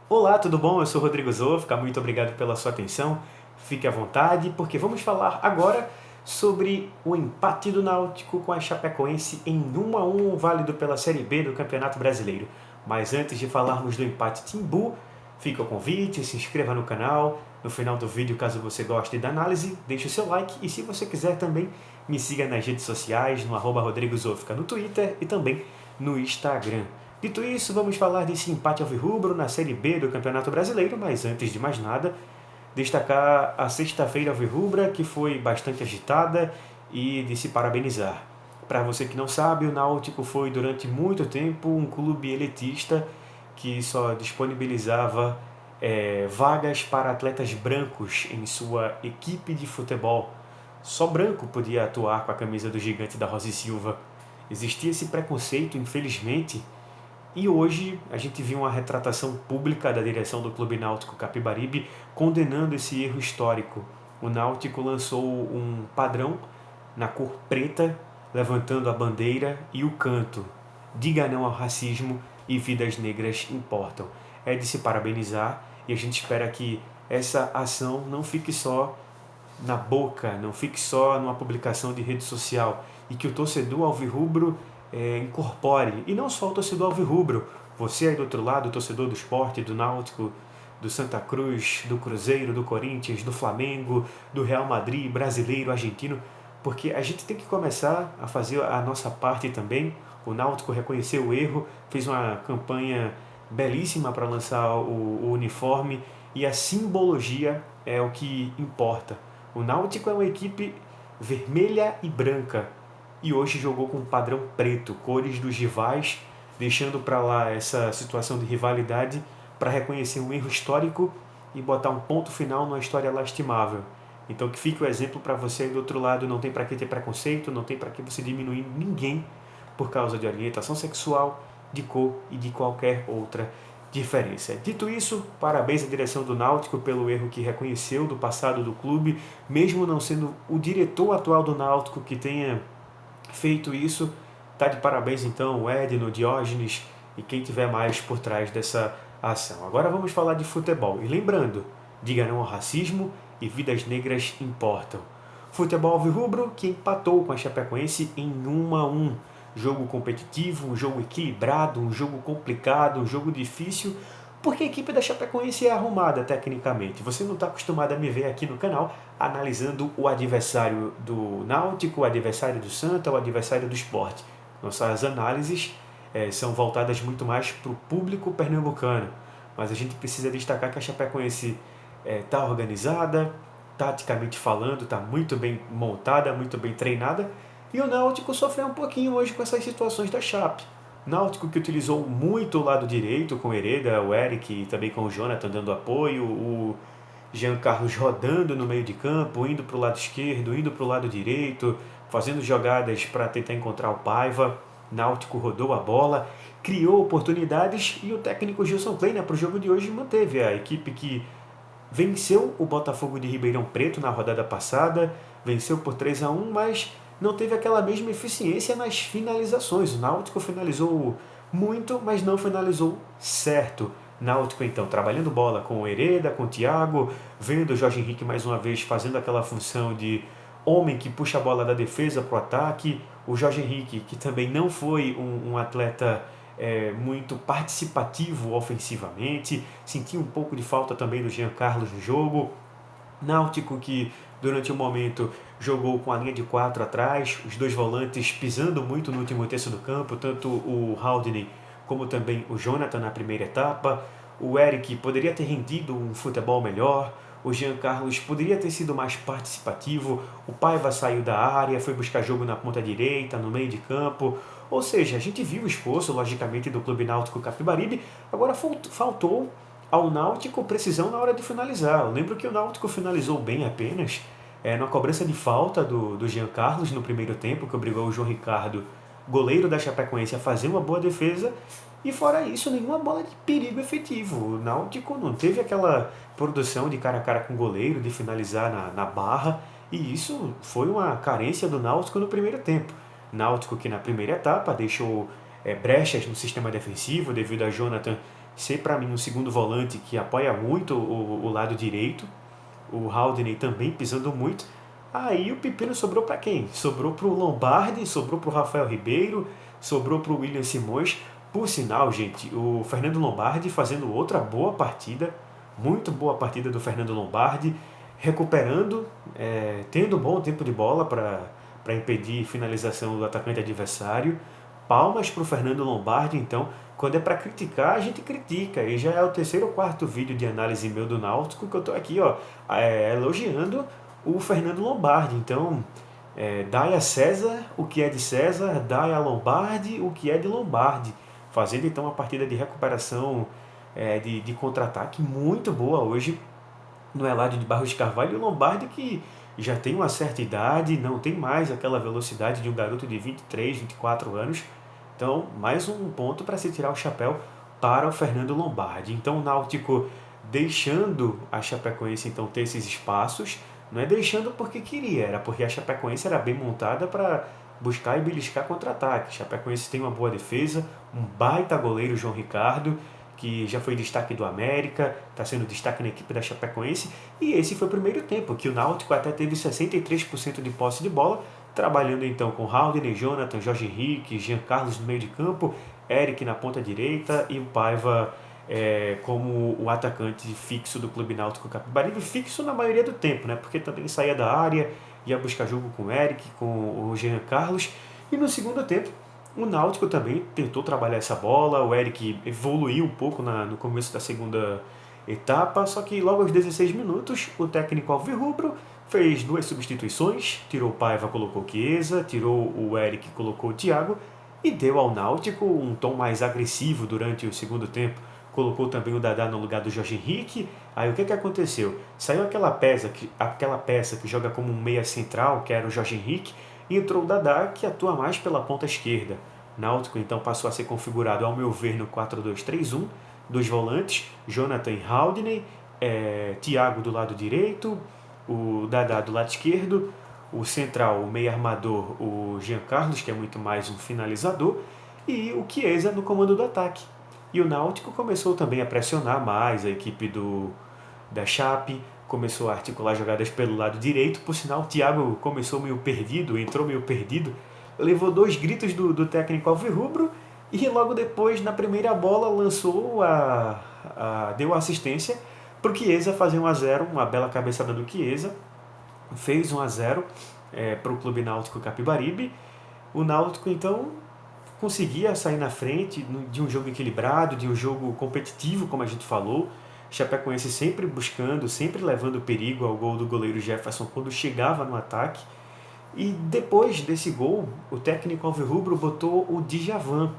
Olá, tudo bom? Eu sou Rodrigo Zofka, muito obrigado pela sua atenção. Fique à vontade, porque vamos falar agora sobre o empate do Náutico com a Chapecoense em 1-1, válido pela Série B do Campeonato Brasileiro. Mas antes de falarmos do empate Timbu, fica o convite, se inscreva no canal. No final do vídeo, caso você goste da análise, deixe o seu like e se você quiser também, me siga nas redes sociais, no @Rodrigo Zofka no Twitter e também no Instagram. Dito isso, vamos falar desse empate alvirrubro na Série B do Campeonato Brasileiro, mas antes de mais nada, destacar a sexta-feira alvirrubra, que foi bastante agitada e de se parabenizar. Para você que não sabe, o Náutico foi durante muito tempo um clube elitista que só disponibilizava vagas para atletas brancos em sua equipe de futebol. Só branco podia atuar com a camisa do gigante da Rosa e Silva. Existia esse preconceito, infelizmente, e hoje a gente viu uma retratação pública da direção do Clube Náutico Capibaribe condenando esse erro histórico. O Náutico lançou um padrão na cor preta, levantando a bandeira e o canto. Diga não ao racismo e vidas negras importam. É de se parabenizar e a gente espera que essa ação não fique só na boca, não fique só numa publicação de rede social e que o torcedor alvirrubro incorpore, e não só o torcedor alvirrubro, você aí do outro lado, o torcedor do Sport, do Náutico, do Santa Cruz, do Cruzeiro, do Corinthians, do Flamengo, do Real Madrid, brasileiro, argentino, porque a gente tem que começar a fazer a nossa parte também. O Náutico reconheceu o erro, fez uma campanha belíssima para lançar o uniforme e a simbologia é o que importa. O Náutico é uma equipe vermelha e branca e hoje jogou com um padrão preto, cores dos rivais, deixando para lá essa situação de rivalidade para reconhecer um erro histórico e botar um ponto final numa história lastimável. Então que fique o exemplo para você aí do outro lado, não tem para que ter preconceito, não tem para que você diminuir ninguém por causa de orientação sexual, de cor e de qualquer outra diferença. Dito isso, parabéns à direção do Náutico pelo erro que reconheceu do passado do clube, mesmo não sendo o diretor atual do Náutico que tenha feito isso. Tá de parabéns então o Edno, o Diógenes e quem tiver mais por trás dessa ação. Agora vamos falar de futebol. E lembrando, diga não ao racismo e vidas negras importam. Futebol alvirrubro que empatou com a Chapecoense em 1-1. Jogo competitivo, um jogo equilibrado, um jogo complicado, um jogo difícil, porque a equipe da Chapecoense é arrumada tecnicamente. Você não está acostumado a me ver aqui no canal analisando o adversário do Náutico, o adversário do Santa, o adversário do Sport. Nossas análises são voltadas muito mais para o público pernambucano, mas a gente precisa destacar que a Chapecoense está organizada, taticamente falando, está muito bem montada, muito bem treinada, e o Náutico sofreu um pouquinho hoje com essas situações da Chape. Náutico que utilizou muito o lado direito com o Hereda, o Eric e também com o Jonathan dando apoio, o Jean Carlos rodando no meio de campo, indo para o lado esquerdo, indo para o lado direito, fazendo jogadas para tentar encontrar o Paiva. Náutico rodou a bola, criou oportunidades e o técnico Gilson Kleina para o jogo de hoje manteve a equipe que venceu o Botafogo de Ribeirão Preto na rodada passada, venceu por 3-1, mas não teve aquela mesma eficiência nas finalizações. O Náutico finalizou muito, mas não finalizou certo. Náutico então trabalhando bola com o Hereda, com o Thiago, vendo o Jorge Henrique mais uma vez fazendo aquela função de homem que puxa a bola da defesa para o ataque. O Jorge Henrique, que também não foi um atleta muito participativo ofensivamente, sentiu um pouco de falta também do Jean Carlos no jogo. Náutico que durante o momento jogou com a linha de 4 atrás, os dois volantes pisando muito no último terço do campo, tanto o Haldane como também o Jonathan na primeira etapa. O Eric poderia ter rendido um futebol melhor, o Jean Carlos poderia ter sido mais participativo, o Paiva saiu da área, foi buscar jogo na ponta direita, no meio de campo. Ou seja, a gente viu o esforço, logicamente, do Clube Náutico Capibaribe, agora faltou ao Náutico precisão na hora de finalizar. Eu lembro que o Náutico finalizou bem apenas na cobrança de falta do Jean Carlos no primeiro tempo, que obrigou o João Ricardo, goleiro da Chapecoense, a fazer uma boa defesa. E fora isso, nenhuma bola de perigo efetivo. O Náutico não teve aquela produção de cara a cara com o goleiro, de finalizar na barra. E isso foi uma carência do Náutico no primeiro tempo. Náutico que na primeira etapa deixou brechas no sistema defensivo devido a Jonathan ser para mim um segundo volante que apoia muito o lado direito, o Haldane também pisando muito. Aí o pepino sobrou para quem? Sobrou para o Lombardi, sobrou para o Rafael Ribeiro, sobrou para o William Simões. Por sinal, gente, o Fernando Lombardi fazendo outra boa partida, muito boa partida do Fernando Lombardi, recuperando, tendo um bom tempo de bola para impedir finalização do atacante adversário. Palmas para o Fernando Lombardi, então, quando é para criticar, a gente critica. E já é o terceiro ou quarto vídeo de análise meu do Náutico que eu estou aqui, ó, elogiando o Fernando Lombardi. Então, dai a César o que é de César, dai a Lombardi o que é de Lombardi. Fazendo então uma partida de recuperação, de contra-ataque muito boa hoje no Eládio de Barros Carvalho. E o Lombardi que já tem uma certa idade, não tem mais aquela velocidade de um garoto de 23, 24 anos. Então, mais um ponto para se tirar o chapéu para o Fernando Lombardi. Então, o Náutico deixando a Chapecoense então ter esses espaços, não é deixando porque queria, era porque a Chapecoense era bem montada para buscar e beliscar contra-ataque. A Chapecoense tem uma boa defesa, um baita goleiro, João Ricardo, que já foi destaque do América, está sendo destaque na equipe da Chapecoense, e esse foi o primeiro tempo, que o Náutico até teve 63% de posse de bola, trabalhando então com Haldane, Jonathan, Jorge Henrique, Jean Carlos no meio de campo, Eric na ponta direita e o Paiva como o atacante fixo do Clube Náutico Capibaribe, fixo na maioria do tempo, né? Porque também saía da área, ia buscar jogo com o Eric, com o Jean Carlos, e no segundo tempo o Náutico também tentou trabalhar essa bola, o Eric evoluiu um pouco no começo da segunda etapa, só que logo aos 16 minutos o técnico alvirrubro fez duas substituições, tirou o Paiva, colocou o Chiesa, tirou o Eric, colocou o Thiago e deu ao Náutico um tom mais agressivo durante o segundo tempo. Colocou também o Dadá no lugar do Jorge Henrique. Aí o que aconteceu? Saiu aquela peça que joga como um meia central, que era o Jorge Henrique, e entrou o Dadá, que atua mais pela ponta esquerda. Náutico então passou a ser configurado, ao meu ver, no 4-2-3-1, dois volantes, Jonathan e Haldane, Thiago do lado direito, o Dadá do lado esquerdo, o central, o meio armador, o Jean Carlos, que é muito mais um finalizador, e o Chiesa no comando do ataque. E o Náutico começou também a pressionar mais a equipe da Chape, começou a articular jogadas pelo lado direito. Por sinal, o Thiago começou meio perdido, entrou meio perdido, levou dois gritos do técnico alvirrubro e logo depois, na primeira bola, deu assistência para o Chiesa fazer 1-0, uma bela cabeçada do Chiesa, fez 1-0 para o Clube Náutico Capibaribe. O Náutico, então, conseguia sair na frente de um jogo equilibrado, de um jogo competitivo, como a gente falou. Chapecoense sempre buscando, sempre levando perigo ao gol do goleiro Jefferson quando chegava no ataque. E depois desse gol, o técnico alvirrubro botou o Djavan,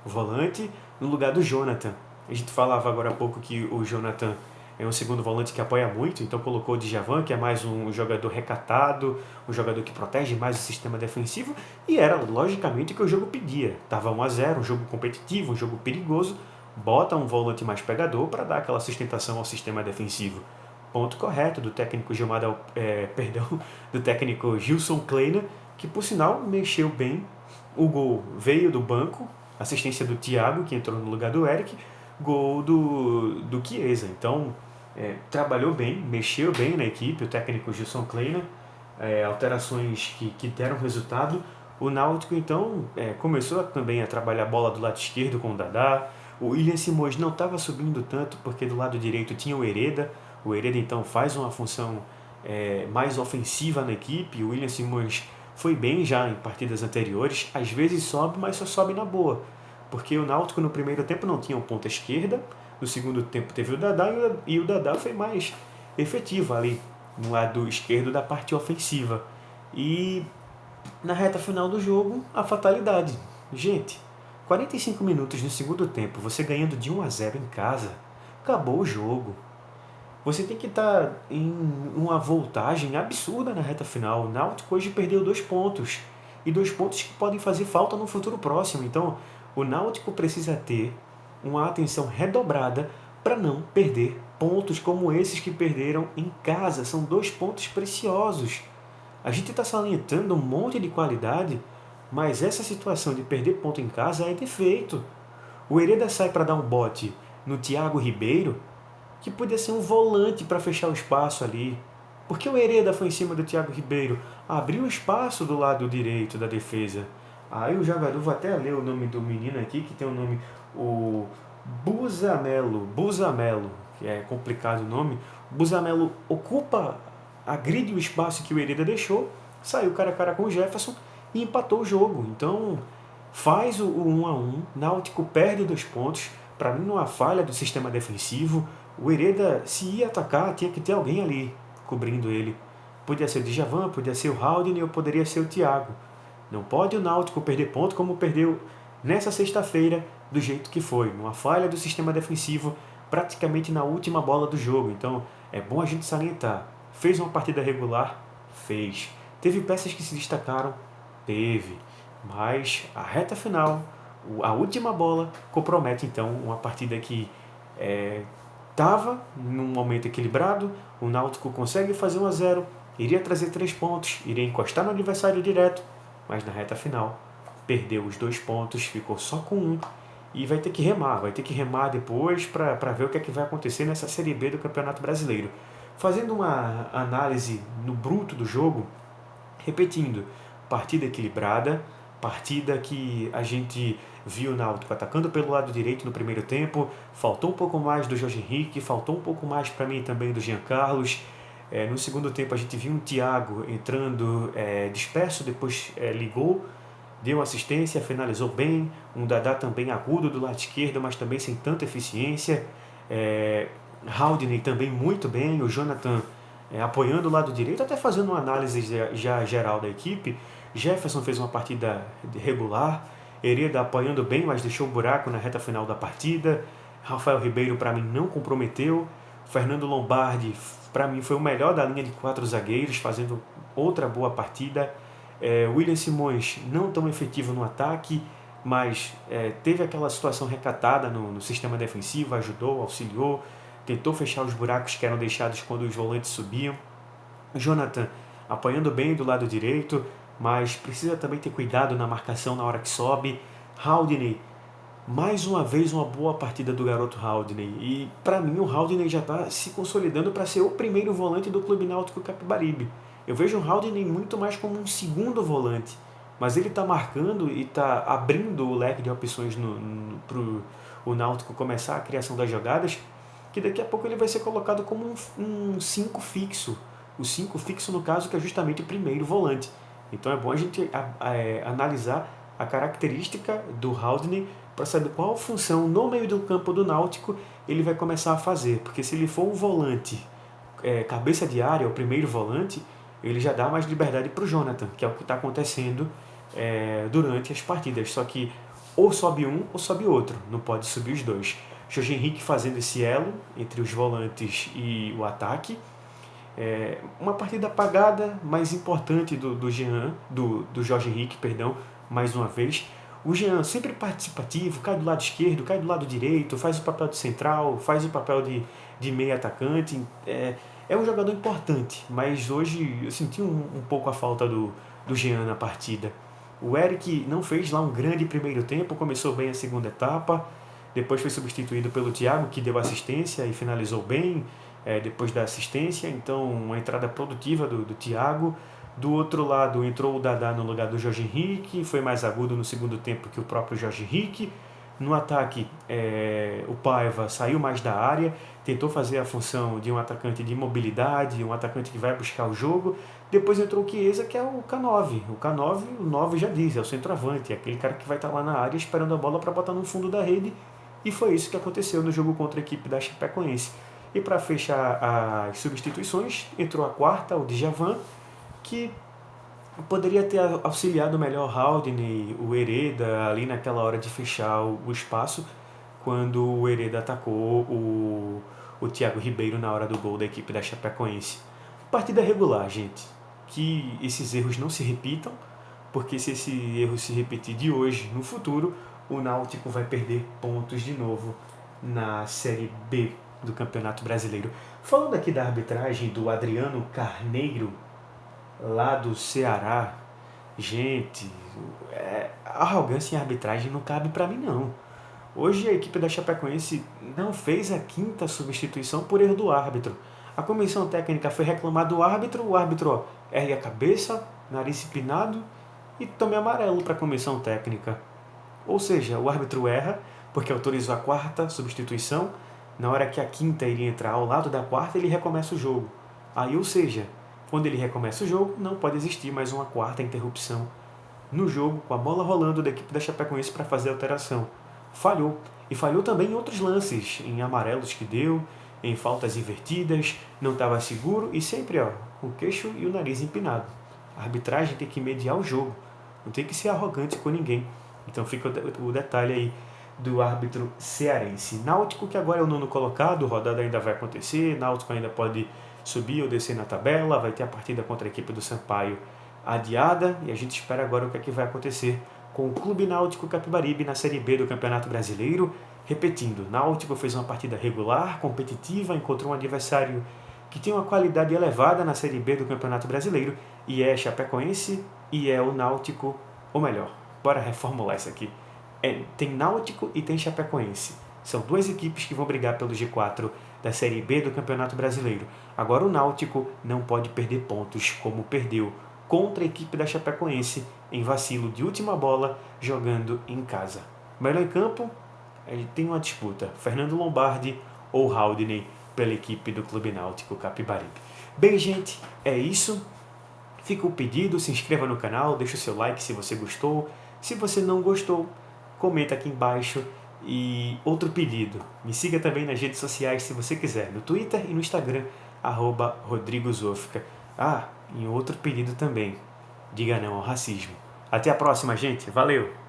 o volante, no lugar do Jonathan. A gente falava agora há pouco que o Jonathan é um segundo volante que apoia muito, então colocou o Djavan, que é mais um jogador recatado, um jogador que protege mais o sistema defensivo, e era logicamente o que o jogo pedia. Estava 1-0, um jogo competitivo, um jogo perigoso, bota um volante mais pegador para dar aquela sustentação ao sistema defensivo. Ponto correto do técnico do técnico Gilson Kleina, que por sinal mexeu bem. O gol veio do banco, assistência do Thiago, que entrou no lugar do Eric, gol do Chiesa. Então, trabalhou bem, mexeu bem na equipe, o técnico Gilson Kleina, alterações que deram resultado. O Náutico, então, começou também a trabalhar a bola do lado esquerdo com o Dadá. O William Simões não estava subindo tanto, porque do lado direito tinha o Hereda. O Hereda, então, faz uma função mais ofensiva na equipe. O William Simões foi bem já em partidas anteriores. Às vezes sobe, mas só sobe na boa. Porque o Náutico no primeiro tempo não tinha um ponta esquerda, no segundo tempo teve o Dadá, e o Dadá foi mais efetivo ali no lado esquerdo da parte ofensiva. E na reta final do jogo, a fatalidade. Gente, 45 minutos no segundo tempo, você ganhando de 1-0 em casa, acabou o jogo. Você tem que estar em uma voltagem absurda na reta final. O Náutico hoje perdeu 2 pontos. E 2 pontos que podem fazer falta no futuro próximo. Então, o Náutico precisa ter uma atenção redobrada para não perder pontos como esses que perderam em casa. São 2 pontos preciosos. A gente está salientando um monte de qualidade, mas essa situação de perder ponto em casa é defeito. O Hereda sai para dar um bote no Thiago Ribeiro, que podia ser um volante para fechar o espaço ali. Porque o Hereda foi em cima do Thiago Ribeiro, abriu espaço do lado direito da defesa. Aí o jogador, vou até ler o nome do menino aqui, que tem o nome, o Busamelo, que é complicado o nome. Busamelo ocupa, agride o espaço que o Hereda deixou, saiu cara a cara com o Jefferson e empatou o jogo. Então faz o 1-1, Náutico perde 2 pontos, para mim não há falha do sistema defensivo. O Hereda, se ia atacar, tinha que ter alguém ali cobrindo ele. Podia ser o Djavan, podia ser o Haldane ou poderia ser o Thiago. Não pode o Náutico perder ponto como perdeu nessa sexta-feira, do jeito que foi. Uma falha do sistema defensivo praticamente na última bola do jogo. Então é bom a gente salientar. Fez uma partida regular? Fez. Teve peças que se destacaram? Teve. Mas a reta final, a última bola, compromete então uma partida que estava num momento equilibrado. O Náutico consegue fazer 1-0, iria trazer 3 pontos, iria encostar no adversário direto, mas na reta final perdeu os 2 pontos, ficou só com 1 e vai ter que remar depois para ver o que é que vai acontecer nessa Série B do Campeonato Brasileiro. Fazendo uma análise no bruto do jogo, repetindo, partida equilibrada, partida que a gente viu o Náutico atacando pelo lado direito no primeiro tempo, faltou um pouco mais do Jorge Henrique, faltou um pouco mais para mim também do Jean Carlos. No segundo tempo a gente viu um Thiago entrando disperso, depois ligou, deu assistência, finalizou bem, um Dadá também agudo do lado esquerdo, mas também sem tanta eficiência. Haldane também muito bem, o Jonathan apoiando o lado direito, até fazendo uma análise já geral da equipe. Jefferson fez uma partida regular, Hereda apoiando bem, mas deixou um buraco na reta final da partida. Rafael Ribeiro, para mim, não comprometeu. Fernando Lombardi, para mim, foi o melhor da linha de 4 zagueiros, fazendo outra boa partida. William Simões, não tão efetivo no ataque, mas teve aquela situação recatada no sistema defensivo, ajudou, auxiliou, tentou fechar os buracos que eram deixados quando os volantes subiam. Jonathan apoiando bem do lado direito, mas precisa também ter cuidado na marcação na hora que sobe. Haldane, mais uma vez uma boa partida do garoto Haldane. E para mim o Haldane já está se consolidando para ser o primeiro volante do Clube Náutico Capibaribe. Eu vejo o Haldane muito mais como um segundo volante, mas ele está marcando e está abrindo o leque de opções para o Náutico começar a criação das jogadas, que daqui a pouco ele vai ser colocado como um 5 fixo. O 5 fixo, no caso, que é justamente o primeiro volante. Então é bom a gente analisar a característica do Haldane para saber qual função no meio do campo do Náutico ele vai começar a fazer. Porque se ele for um volante cabeça de área, o primeiro volante, ele já dá mais liberdade para o Jonathan, que é o que está acontecendo durante as partidas. Só que ou sobe um ou sobe outro, não pode subir os dois. Jorge Henrique fazendo esse elo entre os volantes e o ataque. Uma partida apagada, mas importante do Jorge Henrique, perdão, mais uma vez. O Jean sempre participativo, cai do lado esquerdo, cai do lado direito, faz o papel de central, faz o papel de meio atacante. É um jogador importante, mas hoje eu senti um pouco a falta do Jean na partida. O Eric não fez lá um grande primeiro tempo, começou bem a segunda etapa, depois foi substituído pelo Thiago, que deu assistência e finalizou bem depois da assistência. Então, uma entrada produtiva do Thiago. Do outro lado, entrou o Dadá no lugar do Jorge Henrique, foi mais agudo no segundo tempo que o próprio Jorge Henrique. No ataque, o Paiva saiu mais da área, tentou fazer a função de um atacante de mobilidade, um atacante que vai buscar o jogo. Depois entrou o Chiesa, que é o K9. O 9 já diz, é o centroavante, é aquele cara que vai estar lá na área esperando a bola para botar no fundo da rede. E foi isso que aconteceu no jogo contra a equipe da Chapecoense. E para fechar as substituições, entrou a quarta, o Djavan, que poderia ter auxiliado melhor o Haldane, o Hereda, ali naquela hora de fechar o espaço, quando o Hereda atacou o Thiago Ribeiro na hora do gol da equipe da Chapecoense. Partida regular, gente. Que esses erros não se repitam, porque se esse erro se repetir de hoje no futuro, o Náutico vai perder pontos de novo na Série B do Campeonato Brasileiro. Falando aqui da arbitragem do Adriano Carneiro, lá do Ceará, gente, a arrogância em arbitragem não cabe para mim não. Hoje a equipe da Chapecoense não fez a quinta substituição por erro do árbitro. A comissão técnica foi reclamar do árbitro, o árbitro ergue a cabeça, nariz empinado e toma amarelo para a comissão técnica. Ou seja, o árbitro erra porque autorizou a quarta substituição, na hora que a quinta iria entrar ao lado da quarta, ele recomeça o jogo. Aí, ou seja, quando ele recomeça o jogo, não pode existir mais uma quarta interrupção no jogo, com a bola rolando da equipe da Chapecoense para fazer a alteração. Falhou. E falhou também em outros lances, em amarelos que deu, em faltas invertidas, não estava seguro e sempre com o queixo e o nariz empinado. A arbitragem tem que mediar o jogo, não tem que ser arrogante com ninguém. Então fica o detalhe aí do árbitro cearense. Náutico, que agora é o nono colocado, a rodada ainda vai acontecer, Náutico ainda pode subir ou descer na tabela, vai ter a partida contra a equipe do Sampaio adiada e a gente espera agora o que é que vai acontecer com o Clube Náutico Capibaribe na Série B do Campeonato Brasileiro. Repetindo, Náutico fez uma partida regular, competitiva, encontrou um adversário que tem uma qualidade elevada na Série B do Campeonato Brasileiro e é Chapecoense e é o Náutico, ou melhor, bora reformular isso aqui. Tem Náutico e tem Chapecoense. São duas equipes que vão brigar pelo G4 da Série B do Campeonato Brasileiro. Agora o Náutico não pode perder pontos como perdeu contra a equipe da Chapecoense em vacilo de última bola jogando em casa. Melhor em campo, tem uma disputa, Fernando Lombardi ou Haldney pela equipe do Clube Náutico Capibaribe. Bem, gente, é isso. Fica o pedido, se inscreva no canal, deixa o seu like se você gostou. Se você não gostou, comenta aqui embaixo. E outro pedido, me siga também nas redes sociais se você quiser, no Twitter e no Instagram, @RodrigoZofka. E outro pedido também, diga não ao racismo. Até a próxima, gente. Valeu!